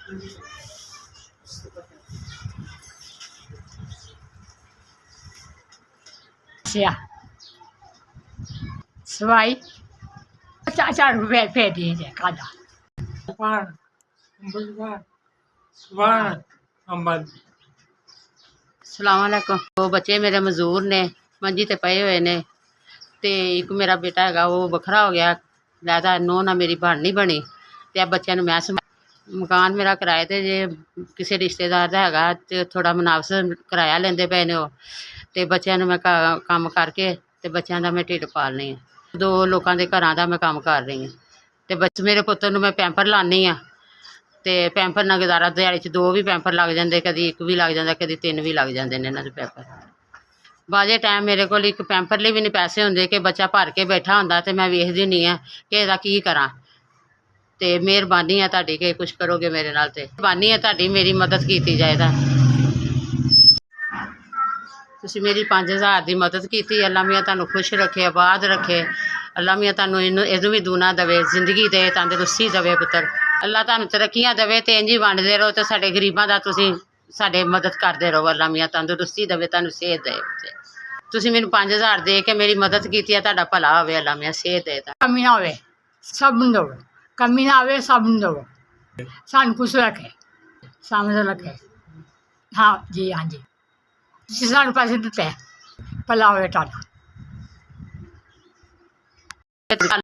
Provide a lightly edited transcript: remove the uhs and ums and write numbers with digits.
अच्छा सवाई 4 रुपये पे दीजिए कादा। One, one, one, number. ਸਲਾਮ ਅਲੈਕੁਮ। ਦੋ ਬੱਚੇ ਮੇਰੇ ਮਜ਼ਦੂਰ ਨੇ, ਮੰਜੀ ਤੇ ਪਏ ਹੋਏ ਨੇ, ਤੇ ਇੱਕ ਮੇਰਾ ਬੇਟਾ ਹੈਗਾ ਉਹ ਵੱਖਰਾ ਹੋ ਗਿਆ, ਲੈਦਾ ਨੂੰਹ ਨਾਲ ਮੇਰੀ ਬਣ ਨਹੀਂ ਬਣੀ, ਤੇ ਆ ਬੱਚਿਆਂ ਨੂੰ ਮੈਂ ਮਕਾਨ ਮੇਰਾ ਕਿਰਾਏ ਤੇ ਜੇ ਕਿਸੇ ਰਿਸ਼ਤੇਦਾਰ ਦਾ ਹੈਗਾ, ਤੇ ਥੋੜਾ ਮੁਨਾਸਬ ਕਿਰਾਇਆ ਲੈਂਦੇ ਪਏ ਨੇ ਉਹ, ਤੇ ਬੱਚਿਆਂ ਨੂੰ ਮੈਂ ਕੰਮ ਕਰਕੇ ਤੇ ਬੱਚਿਆਂ ਦਾ ਮੈਂ ਢਿੱਡ ਪਾਲਣੀ ਆ। 2 ਲੋਕਾਂ ਦੇ ਘਰਾਂ ਦਾ ਮੈਂ ਕੰਮ ਕਰ ਰਹੀ ਹਾਂ, ਤੇ ਬੱਚੇ ਮੇਰੇ ਪੁੱਤਰ ਨੂੰ ਮੈਂ ਪੈਂਪਰ ਲਾਉਂਦੀ ਆ, ਤੇ ਪੈਂਪਰ ਨਾਲ ਗੁਜ਼ਾਰਾ, ਦਿਹਾੜੀ 'ਚ 2 ਵੀ ਪੈਂਪਰ ਲੱਗ ਜਾਂਦੇ, ਕਦੀ 1 ਵੀ ਲੱਗ ਜਾਂਦਾ, ਕਦੀ 3 ਵੀ ਲੱਗ ਜਾਂਦੇ ਨੇ ਇਹਨਾਂ ਦੇ ਪੈਂਪਰ। ਬਾਜੇ ਟਾਈਮ ਮੇਰੇ ਕੋਲ ਇੱਕ ਪੈਂਪਰ ਲਈ ਵੀ ਨਹੀਂ ਪੈਸੇ ਹੁੰਦੇ ਕਿ ਬੱਚਾ ਭਰ ਕੇ ਬੈਠਾ ਹੁੰਦਾ, ਤੇ ਮੈਂ ਵੇਖਦੀ ਨਹੀਂ ਆ ਕਿ ਇਹਦਾ ਕੀ ਕਰਾਂ। ਤੇ ਮਿਹਰਬਾਨੀ ਆ ਤੁਹਾਡੀ ਕਿ ਕੁਛ ਕਰੋਗੇ ਮੇਰੇ ਨਾਲ, ਤੇ ਮਿਹਰਬਾਨੀ ਆ ਤੁਹਾਡੀ, ਮੇਰੀ ਮਦਦ ਕੀਤੀ ਜਾਏ ਤਾਂ। ਤੁਸੀਂ ਮੇਰੀ 5000 ਦੀ ਮਦਦ ਕੀਤੀ, ਅੱਲਾ ਮੀਆਂ ਤੁਹਾਨੂੰ ਖੁਸ਼ ਰੱਖੇ, ਆਬਾਦ ਰੱਖੇ, ਅੱਲਾ ਮੀਆਂ ਤੁਹਾਨੂੰ ਇਹਨੂੰ ਵੀ ਦੂਣਾ ਦੇਵੇ, ਜ਼ਿੰਦਗੀ ਦੇ, ਤੰਦਰੁਸਤੀ ਦੇਵੇ ਪੁੱਤਰ, ਅੱਲਾ ਤੁਹਾਨੂੰ ਤਰੱਕੀਆਂ ਦੇਵੇ, ਤੇ ਇੰਝ ਹੀ ਵੰਡਦੇ ਰਹੋ, ਤੇ ਸਾਡੇ ਗਰੀਬਾਂ ਦਾ ਤੁਸੀਂ ਸਾਡੇ ਮਦਦ ਕਰਦੇ ਰਹੋ, ਅੱਲਾ ਮੀਆਂ ਤੰਦਰੁਸਤੀ ਦੇਵੇ, ਤੁਹਾਨੂੰ ਸਿਹਤ ਦੇ। ਤੁਸੀਂ ਮੈਨੂੰ 5000 ਦੇ ਕੇ ਮੇਰੀ ਮਦਦ ਕੀਤੀ ਹੈ, ਤੁਹਾਡਾ ਭਲਾ ਹੋਵੇ, ਅੱਲਾ ਮੀਆਂ ਸਿਹਤ ਦੇ। कमी ना होवे सब दो, कमी ना आवे सब दो, सान खुश रखे, सामने रखे। हाँ जी, हाँ जी, सानू पैसे दिते, भला होवे तुहाडा।